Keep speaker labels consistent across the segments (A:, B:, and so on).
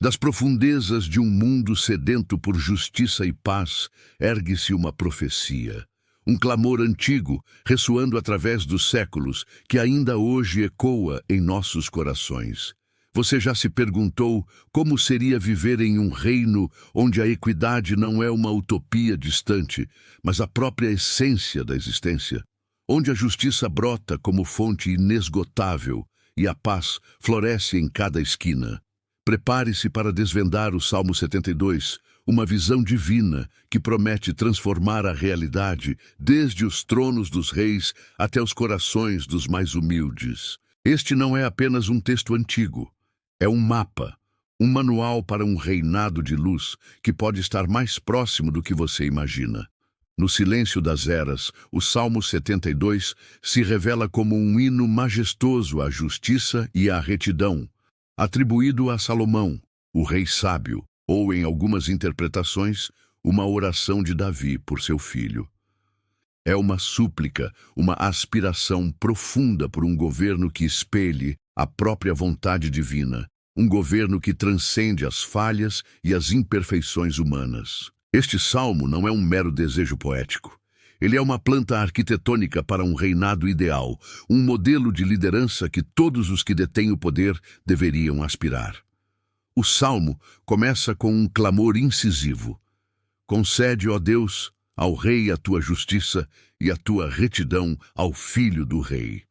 A: Das profundezas de um mundo sedento por justiça e paz, ergue-se uma profecia. Um clamor antigo, ressoando através dos séculos, que ainda hoje ecoa em nossos corações. Você já se perguntou como seria viver em um reino onde a equidade não é uma utopia distante, mas a própria essência da existência? Onde a justiça brota como fonte inesgotável e a paz floresce em cada esquina? Prepare-se para desvendar o Salmo 72, uma visão divina que promete transformar a realidade desde os tronos dos reis até os corações dos mais humildes. Este não é apenas um texto antigo, é um mapa, um manual para um reinado de luz que pode estar mais próximo do que você imagina. No silêncio das eras, o Salmo 72 se revela como um hino majestoso à justiça e à retidão, atribuído a Salomão, o rei sábio, ou, em algumas interpretações, uma oração de Davi por seu filho. É uma súplica, uma aspiração profunda por um governo que espelhe a própria vontade divina, um governo que transcende as falhas e as imperfeições humanas. Este salmo não é um mero desejo poético. Ele é uma planta arquitetônica para um reinado ideal, um modelo de liderança que todos os que detêm o poder deveriam aspirar. O salmo começa com um clamor incisivo. Concede, ó Deus, ao rei a tua justiça e a tua retidão ao filho do rei.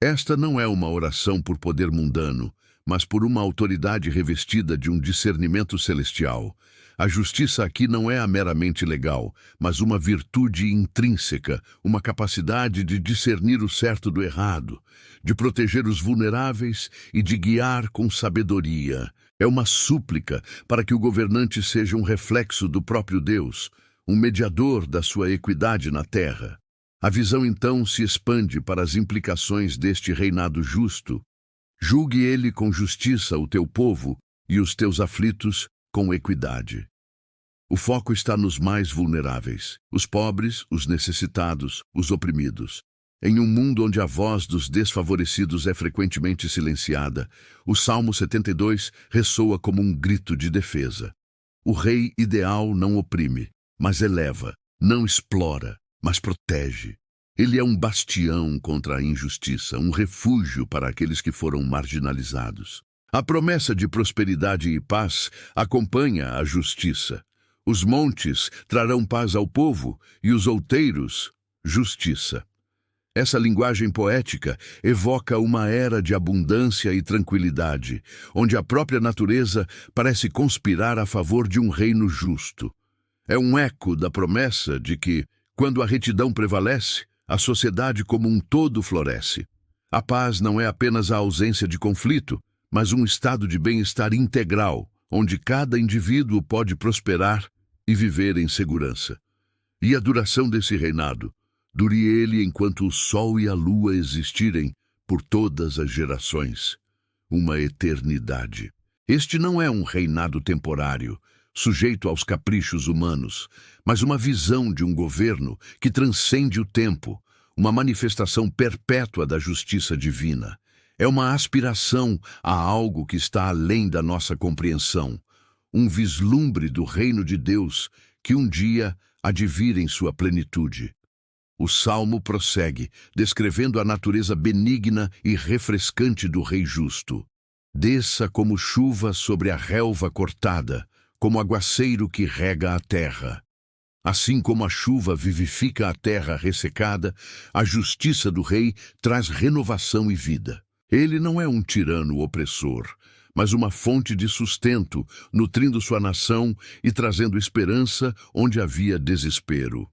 A: Esta não é uma oração por poder mundano, mas por uma autoridade revestida de um discernimento celestial. A justiça aqui não é a meramente legal, mas uma virtude intrínseca, uma capacidade de discernir o certo do errado, de proteger os vulneráveis e de guiar com sabedoria. É uma súplica para que o governante seja um reflexo do próprio Deus, um mediador da sua equidade na terra. A visão então se expande para as implicações deste reinado justo. Julgue ele com justiça o teu povo e os teus aflitos com equidade. O foco está nos mais vulneráveis, os pobres, os necessitados, os oprimidos. Em um mundo onde a voz dos desfavorecidos é frequentemente silenciada, o Salmo 72 ressoa como um grito de defesa. O rei ideal não oprime, mas eleva, não explora, mas protege. Ele é um bastião contra a injustiça, um refúgio para aqueles que foram marginalizados. A promessa de prosperidade e paz acompanha a justiça. Os montes trarão paz ao povo e os outeiros, justiça. Essa linguagem poética evoca uma era de abundância e tranquilidade, onde a própria natureza parece conspirar a favor de um reino justo. É um eco da promessa de que, quando a retidão prevalece, a sociedade como um todo floresce. A paz não é apenas a ausência de conflito, mas um estado de bem-estar integral, onde cada indivíduo pode prosperar e viver em segurança. E a duração desse reinado? Dure ele enquanto o sol e a lua existirem por todas as gerações. Uma eternidade. Este não é um reinado temporário, sujeito aos caprichos humanos, mas uma visão de um governo que transcende o tempo, uma manifestação perpétua da justiça divina. É uma aspiração a algo que está além da nossa compreensão, um vislumbre do reino de Deus que um dia há de vir em sua plenitude. O Salmo prossegue, descrevendo a natureza benigna e refrescante do Rei justo. Desça como chuva sobre a relva cortada, como aguaceiro que rega a terra. Assim como a chuva vivifica a terra ressecada, a justiça do rei traz renovação e vida. Ele não é um tirano opressor, mas uma fonte de sustento, nutrindo sua nação e trazendo esperança onde havia desespero.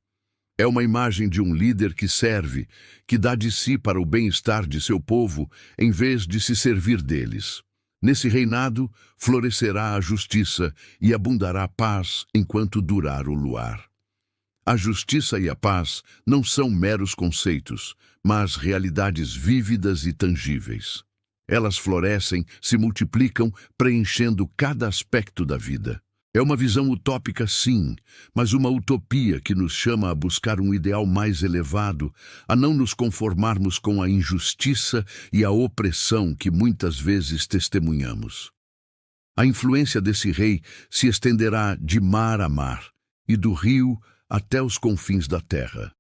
A: É uma imagem de um líder que serve, que dá de si para o bem-estar de seu povo, em vez de se servir deles. Nesse reinado, florescerá a justiça e abundará a paz enquanto durar o luar. A justiça e a paz não são meros conceitos, mas realidades vívidas e tangíveis. Elas florescem, se multiplicam, preenchendo cada aspecto da vida. É uma visão utópica, sim, mas uma utopia que nos chama a buscar um ideal mais elevado, a não nos conformarmos com a injustiça e a opressão que muitas vezes testemunhamos. A influência desse rei se estenderá de mar a mar e do rio até os confins da terra.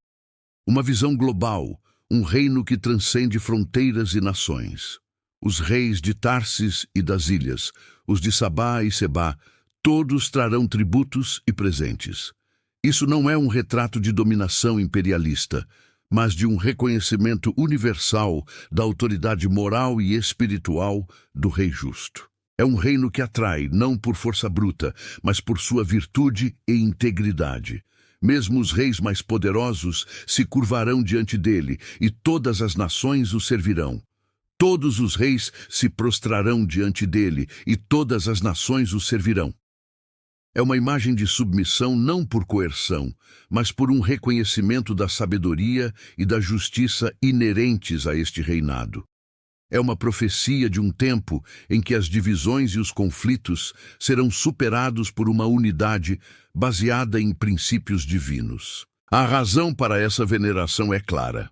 A: Uma visão global, um reino que transcende fronteiras e nações. Os reis de Tarsis e das ilhas, os de Sabá e Sebá, todos trarão tributos e presentes. Isso não é um retrato de dominação imperialista, mas de um reconhecimento universal da autoridade moral e espiritual do Rei Justo. É um reino que atrai, não por força bruta, mas por sua virtude e integridade. Mesmo os reis mais poderosos se curvarão diante dele, e todas as nações o servirão. Todos os reis se prostrarão diante dele, e todas as nações o servirão. É uma imagem de submissão não por coerção, mas por um reconhecimento da sabedoria e da justiça inerentes a este reinado. É uma profecia de um tempo em que as divisões e os conflitos serão superados por uma unidade baseada em princípios divinos. A razão para essa veneração é clara.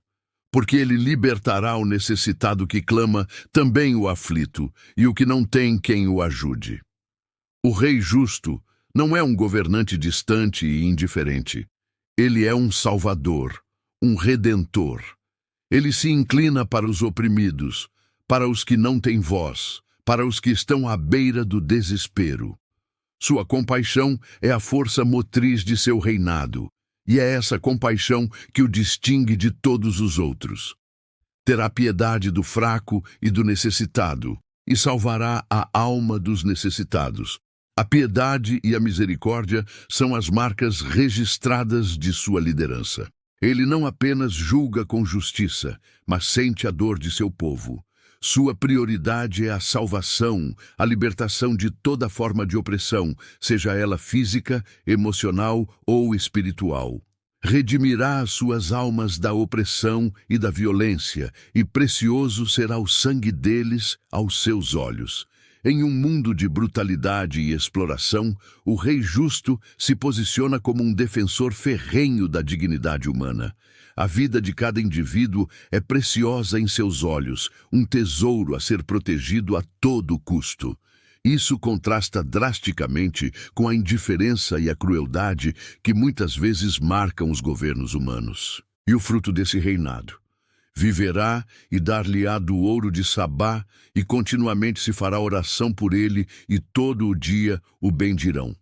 A: Porque ele libertará o necessitado que clama, também o aflito, e o que não tem quem o ajude. O Rei Justo não é um governante distante e indiferente. Ele é um Salvador, um Redentor. Ele se inclina para os oprimidos, para os que não têm voz, para os que estão à beira do desespero. Sua compaixão é a força motriz de seu reinado, e é essa compaixão que o distingue de todos os outros. Terá piedade do fraco e do necessitado, e salvará a alma dos necessitados. A piedade e a misericórdia são as marcas registradas de sua liderança. Ele não apenas julga com justiça, mas sente a dor de seu povo. Sua prioridade é a salvação, a libertação de toda forma de opressão, seja ela física, emocional ou espiritual. Redimirá as suas almas da opressão e da violência, e precioso será o sangue deles aos seus olhos. Em um mundo de brutalidade e exploração, o Rei Justo se posiciona como um defensor ferrenho da dignidade humana. A vida de cada indivíduo é preciosa em seus olhos, um tesouro a ser protegido a todo custo. Isso contrasta drasticamente com a indiferença e a crueldade que muitas vezes marcam os governos humanos. E o fruto desse reinado? Viverá e dar-lhe-á do ouro de Sabá, e continuamente se fará oração por ele, e todo o dia o bendirão.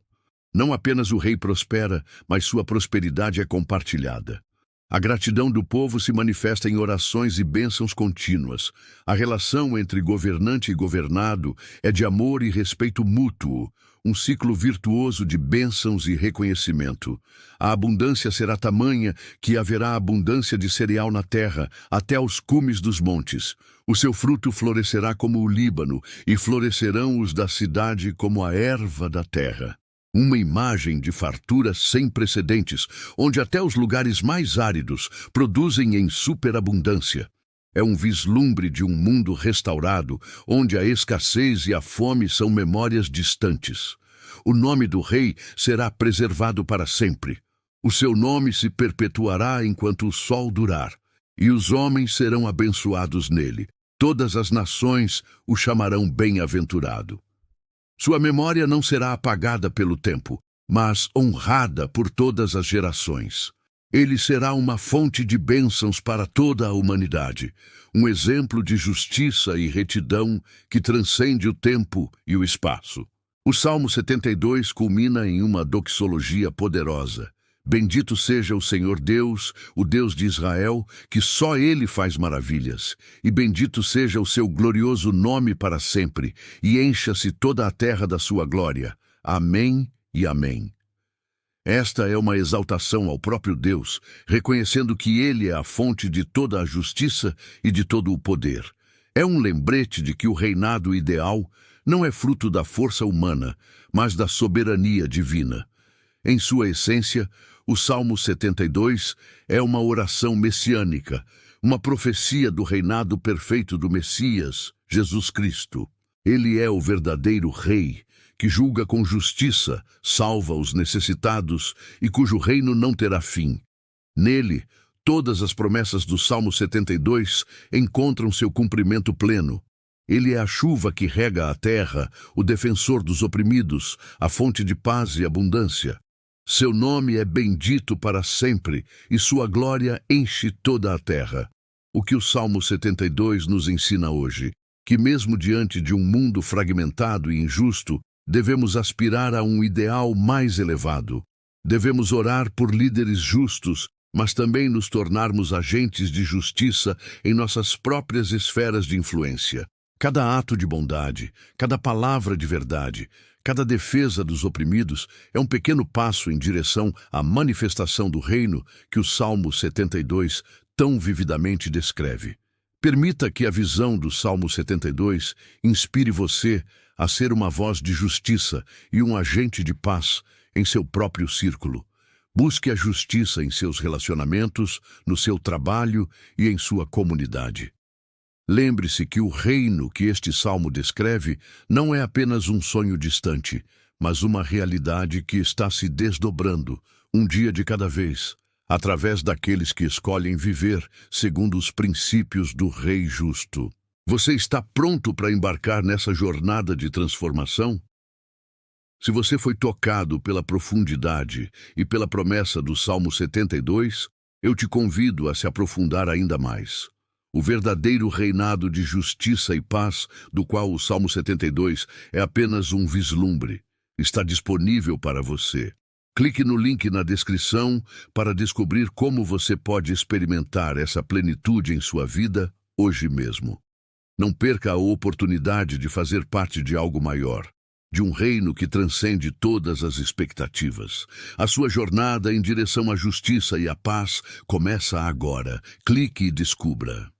A: Não apenas o rei prospera, mas sua prosperidade é compartilhada. A gratidão do povo se manifesta em orações e bênçãos contínuas. A relação entre governante e governado é de amor e respeito mútuo, um ciclo virtuoso de bênçãos e reconhecimento. A abundância será tamanha que haverá abundância de cereal na terra, até aos cumes dos montes. O seu fruto florescerá como o Líbano, e florescerão os da cidade como a erva da terra. Uma imagem de fartura sem precedentes, onde até os lugares mais áridos produzem em superabundância. É um vislumbre de um mundo restaurado, onde a escassez e a fome são memórias distantes. O nome do rei será preservado para sempre. O seu nome se perpetuará enquanto o sol durar, e os homens serão abençoados nele. Todas as nações o chamarão bem-aventurado. Sua memória não será apagada pelo tempo, mas honrada por todas as gerações. Ele será uma fonte de bênçãos para toda a humanidade, um exemplo de justiça e retidão que transcende o tempo e o espaço. O Salmo 72 culmina em uma doxologia poderosa. Bendito seja o Senhor Deus, o Deus de Israel, que só Ele faz maravilhas. E bendito seja o seu glorioso nome para sempre, e encha-se toda a terra da sua glória. Amém e amém. Esta é uma exaltação ao próprio Deus, reconhecendo que Ele é a fonte de toda a justiça e de todo o poder. É um lembrete de que o reinado ideal não é fruto da força humana, mas da soberania divina. Em sua essência, o Salmo 72 é uma oração messiânica, uma profecia do reinado perfeito do Messias, Jesus Cristo. Ele é o verdadeiro Rei, que julga com justiça, salva os necessitados e cujo reino não terá fim. Nele, todas as promessas do Salmo 72 encontram seu cumprimento pleno. Ele é a chuva que rega a terra, o defensor dos oprimidos, a fonte de paz e abundância. Seu nome é bendito para sempre, e sua glória enche toda a terra. O que o Salmo 72 nos ensina hoje? Que mesmo diante de um mundo fragmentado e injusto, devemos aspirar a um ideal mais elevado. Devemos orar por líderes justos, mas também nos tornarmos agentes de justiça em nossas próprias esferas de influência. Cada ato de bondade, cada palavra de verdade, cada defesa dos oprimidos é um pequeno passo em direção à manifestação do reino que o Salmo 72 tão vividamente descreve. Permita que a visão do Salmo 72 inspire você a ser uma voz de justiça e um agente de paz em seu próprio círculo. Busque a justiça em seus relacionamentos, no seu trabalho e em sua comunidade. Lembre-se que o reino que este salmo descreve não é apenas um sonho distante, mas uma realidade que está se desdobrando, um dia de cada vez, através daqueles que escolhem viver segundo os princípios do Rei Justo. Você está pronto para embarcar nessa jornada de transformação? Se você foi tocado pela profundidade e pela promessa do Salmo 72, eu te convido a se aprofundar ainda mais. O verdadeiro reinado de justiça e paz, do qual o Salmo 72 é apenas um vislumbre, está disponível para você. Clique no link na descrição para descobrir como você pode experimentar essa plenitude em sua vida hoje mesmo. Não perca a oportunidade de fazer parte de algo maior, de um reino que transcende todas as expectativas. A sua jornada em direção à justiça e à paz começa agora. Clique e descubra.